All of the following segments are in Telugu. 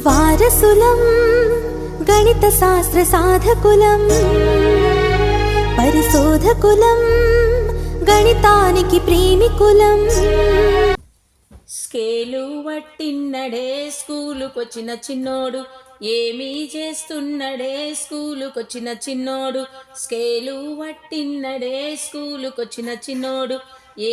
వారసులం గణిత శాస్త్ర సాధకులం, పరిశోధకులం, గణితానికి ప్రేమికులం. స్కేలు వట్టిన్నడే స్కూలుకొచ్చిన చిన్నోడు, ఏమీ చేస్తున్నడే స్కూలుకొచ్చిన చిన్నోడు. స్కేలు వట్టిన్నడే స్కూలుకొచ్చిన చిన్నోడు,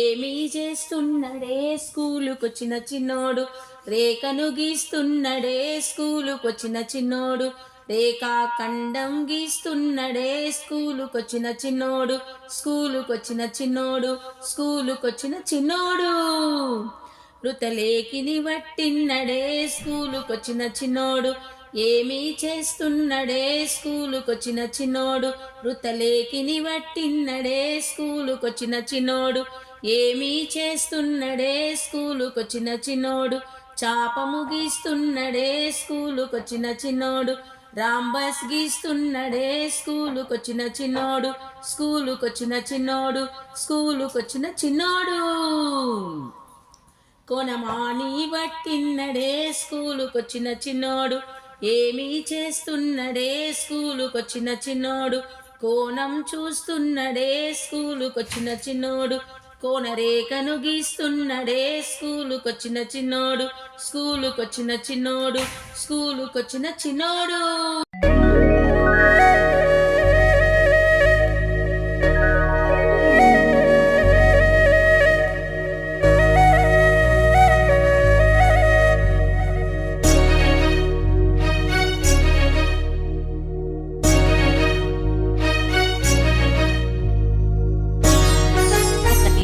ఏమీ చేస్తున్నడే స్కూలుకొచ్చిన చిన్నోడు. రేఖను గీస్తున్నడే స్కూలుకొచ్చిన చిన్నోడు, రేఖాఖండం గీస్తున్నడే స్కూలుకొచ్చిన చిన్నోడు. స్కూలుకొచ్చిన చిన్నోడు, స్కూలుకొచ్చిన చిన్నోడు. వృతలేఖిని వట్టిన్నడే స్కూలుకొచ్చిన చిన్నోడు, ఏమీ చేస్తున్నడే స్కూలుకొచ్చిన చిన్నోడు. వృతలేఖిని వట్టిన్నడే స్కూలుకొచ్చిన చిన్నోడు, ఏమీ చేస్తున్నడే స్కూలుకొచ్చిన చిన్నోడు. చాపము గీస్తున్నడే స్కూలుకొచ్చిన చిన్నోడు, రాంబస్ గీస్తున్నడే స్కూలుకొచ్చిన చిన్నోడు. స్కూలుకొచ్చిన చిన్నోడు, స్కూలుకొచ్చిన చిన్నోడు. కోనమాని వట్టిన్నడే స్కూలుకొచ్చిన చిన్నోడు, ఏమీ చేస్తున్నడే స్కూలుకొచ్చిన చిన్నోడు. కోణం చూస్తున్నడే స్కూలుకొచ్చిన చిన్నోడు, కోనరేఖను గీస్తున్నడే స్కూలుకొచ్చిన చిన్నోడు. స్కూలుకొచ్చిన చిన్నోడు, స్కూలుకొచ్చిన చిన్నోడు.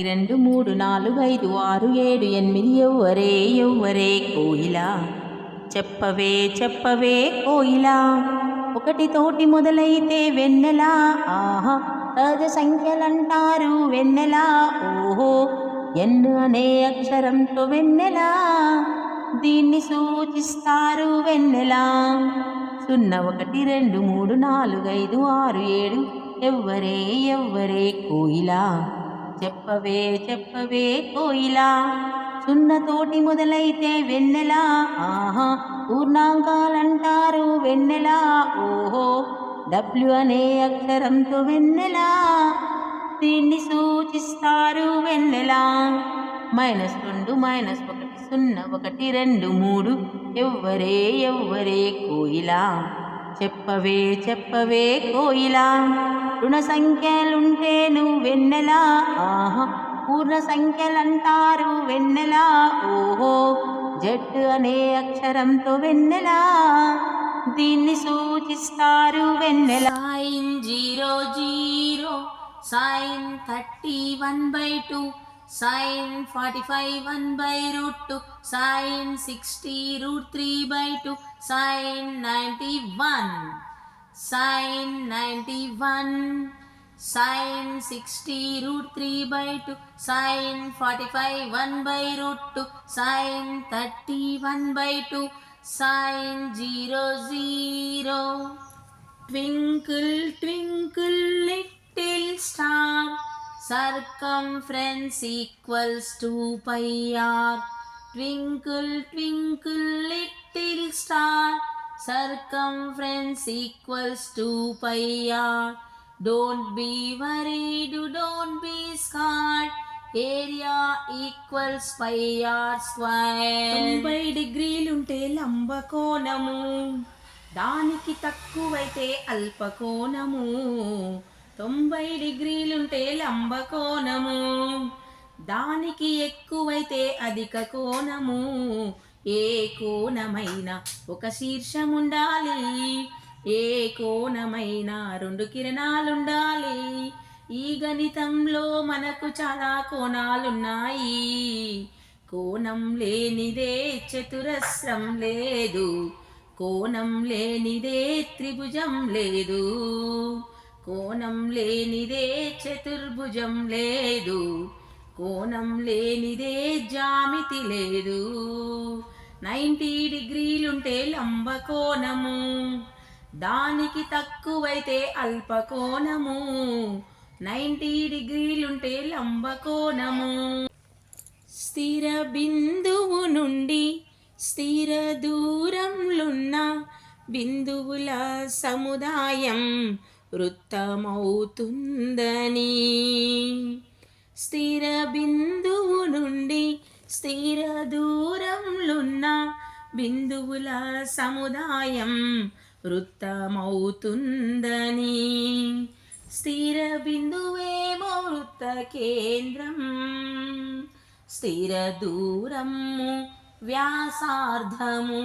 రెండు మూడు నాలుగు ఐదు ఆరు ఏడు ఎనిమిది ఎవ్వరే ఎవ్వరే కోయిలా, చెప్పవే చెప్పవే కోయిలా. ఒకటితోటి మొదలైతే వెన్నెలా, ఆహా సహజ సంఖ్యలంటారు వెన్నెలా. ఓహో ఎన్ను అనే అక్షరంతో వెన్నెలా, దీన్ని సూచిస్తారు వెన్నెలా. 0 1 2 3 4 5 6 7 ఎవ్వరే ఎవ్వరే కోయిలా, చెప్పవే చెప్పవే కోయిలా. 0 తోటి మొదలైతే వెన్నెలా, ఆహా పూర్ణాంకాలంటారు వెన్నెలా. ఓహో W అనే అక్షరంతో వెన్నెలా, దీన్ని సూచిస్తారు వెన్నెలా. -2 -1 0 1 2 3 ఎవ్వరే ఎవ్వరే కోయిలా, చెప్పవే చెప్పవే కోయిలా. రుణ సంఖ్యలుంటే నువ్వు వెన్నెలా, ఆహా పూర్ణ సంఖ్యలంటారు వెన్నెలా. ఓహో Z అనే అక్షరంతో వెన్నెలా, దీన్ని సూచిస్తారు వెన్నెలా. sin 0 0 sin 30 1/2 sin 45 1/√2 sin 60 √3/2 sin 91 sin 91 sin 60 √3/2 sin 45 1/√2 sin 30 1/2 sin 0 0. Twinkle twinkle little star, circumference equals 2 pi r. Twinkle twinkle little star, circumference equals 2 pi r. Don't be worried, don't be scared, area equals pi r square. 90 డిగ్రీలుంటే లంబకోణము, దానికి తక్కువైతే అల్పకోణము. 90 డిగ్రీలుంటే లంబకోణము, దానికి ఎక్కువైతే అధిక కోణము. ఏ కోణమైనా ఒక శీర్షముండాలి, ఏ కోణమైనా 2 కిరణాలుండాలి. ఈ గణితంలో మనకు చాలా కోణాలున్నాయి. కోణం లేనిదే చతురస్రం లేదు, కోణం లేనిదే త్రిభుజం లేదు, కోణం లేనిదే చతుర్భుజం లేదు, కోణం లేనిదే జామితి లేదు. 90 డిగ్రీలుంటే లంబకోణము, దానికి తక్కువైతే అల్పకోణము. 90 డిగ్రీలుంటే లంబకోణము. స్థిర బిందువు నుండి స్థిర దూరంలున్న బిందువుల సముదాయం వృత్తమవుతుందని. స్థిర బిందువు నుండి స్థిర దూరంలున్న బిందువుల సముదాయం వృత్తమవుతుందని. స్థిర బిందువేమో వృత్త కేంద్రం, స్థిర దూరము వ్యాసార్థము.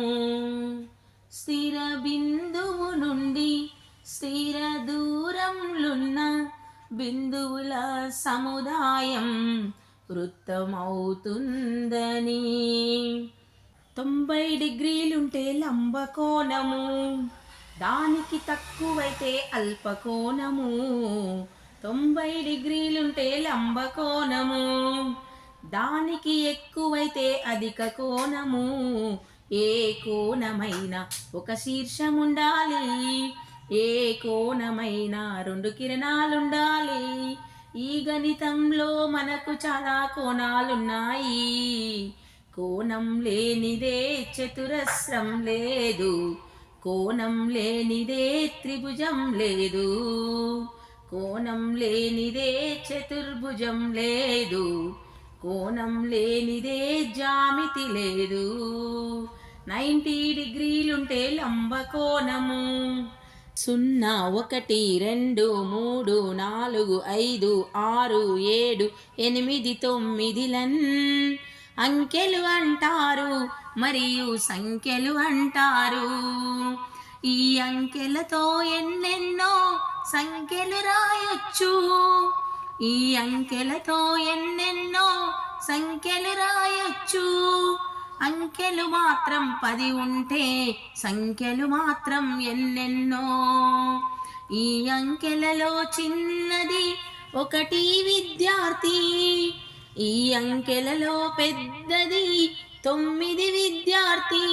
స్థిర బిందువు నుండి స్థిర దూరంలున్న బిందువుల సముదాయం వృత్తమవుతుందని. 90 డిగ్రీలుంటే లంబకోణము, దానికి తక్కువైతే అల్పకోణము. 90 డిగ్రీలుంటే లంబకోణము, దానికి ఎక్కువైతే అధిక కోణము. ఏ కోణమైనా ఒక శీర్షముండాలి, ఏ కోణమైనా 2 కిరణాలుండాలి. ఈ గణితంలో మనకు చాలా కోణాలున్నాయి. కోణం లేనిదే చతురస్రం లేదు, కోణం లేనిదే త్రిభుజం లేదు, కోణం లేనిదే చతుర్భుజం లేదు, కోణం లేనిదే జామితి లేదు. 90 డిగ్రీలుంటే లంబకోణము. 0 1 2 3 4 5 6 7 8 9లను అంకెలు అంటారు మరియు సంఖ్యలు అంటారు. ఈ అంకెలతో ఎన్నెన్నో సంఖ్యలు రాయొచ్చు, ఈ అంకెలతో ఎన్నెన్నో సంఖ్యలు రాయొచ్చు. అంకెలు మాత్రం 10 ఉంటే సంఖ్యలు మాత్రం ఎన్నెన్నో. ఈ అంకెలలో చిన్నది 1 విద్యార్థి, ఈ అంకెలలో పెద్దది 9 విద్యార్థి.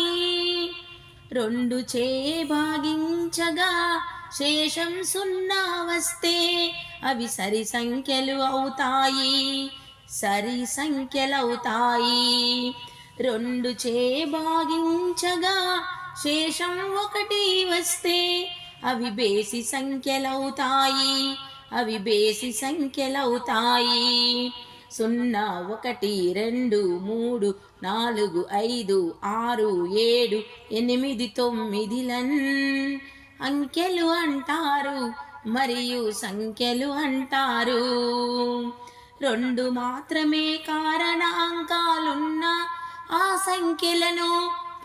2 చే భాగించగా శేషం 0 వస్తే అవి సరి సంఖ్యలు అవుతాయి, సరి సంఖ్యలవుతాయి. 2 చే భాగించగా శేషం 1 వస్తే అవి బేసి సంఖ్యలవుతాయి, అవి బేసి సంఖ్యలవుతాయి. 0 1 2 3 4 5 6 7 8 9లను అంకెలు అంటారు మరియు సంఖ్యలు అంటారు. 2 మాత్రమే కారణాంకాలున్న ఆ సంఖ్యలను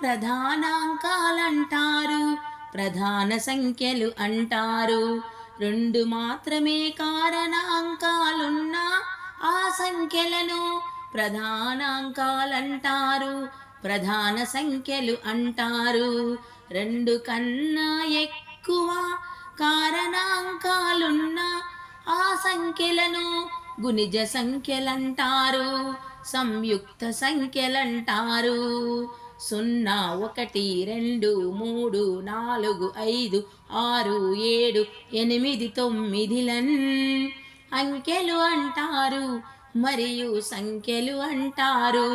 ప్రధానాంకాలంటారు, ప్రధాన సంఖ్యలు అంటారు. 2 మాత్రమే కారణాంకాలున్న ఆ సంఖ్యలను ప్రధానాంకాలంటారు, ప్రధాన సంఖ్యలు అంటారు. 2 కన్నా ఎక్కువ కారణాంకాలున్న ఆ సంఖ్యలను గుణిజ సంఖ్యలంటారు, సంయుక్త సంఖ్యలంటారు. 0 1 2 3 4 5 6 7 8 9లను అంకెలు అంటారు మరియు సంఖ్యలు అంటారు.